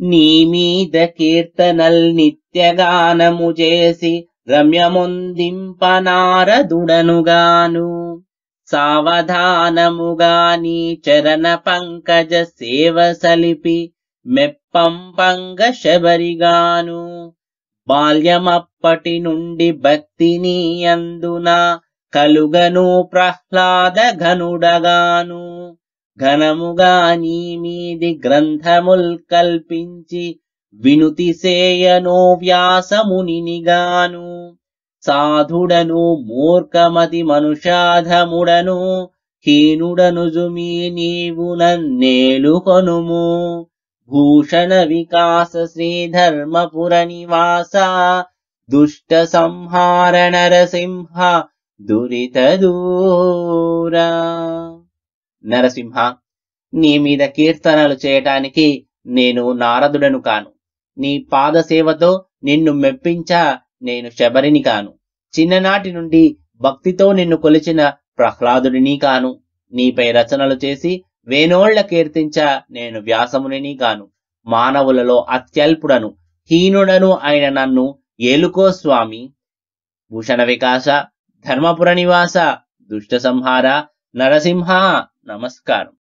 నీ మీద కీర్తనల్ నిత్యగానము చేసి రమ్యమొందింప నారదుడనుగాను సావధానముగా నీ చరణ పంకజ సేవ సలిపి మెప్పంపంగ శబరిగాను బాల్యమప్పటి నుండి భక్తిని అందున కలుగను ప్రహ్లాద ఘనుడగాను ఘనముగా నీ మీది గ్రంథముల్ కల్పించి వినుతి సేయనో వ్యాసమునిగాను సాధుడను మూర్ఖమతి మనుషాధముడను హీనుడను జుమీ నీవు నన్నేలుకొనుము భూషణ వికాస శ్రీధర్మపుర నివాస దుష్ట సంహార నరసింహ దురిత దూరా. నరసింహ, నీ మీద కీర్తనలు చేయటానికి నేను నారదుడను కాను. నీ పాదసేవతో నిన్ను మెప్పించా నేను శబరిని కాను. చిన్ననాటి నుండి భక్తితో నిన్ను కొలిచిన ప్రహ్లాదుడిని కాను. నీపై రచనలు చేసి వేనోళ్ల కీర్తించా నేను వ్యాసమునిని కాను. మానవులలో అత్యల్పుడను హీనుడను అయిన నన్ను ఏలుకో స్వామి. భూషణ వికాస ధర్మపుర నివాస దుష్ట సంహార నరసింహ నమస్కారం.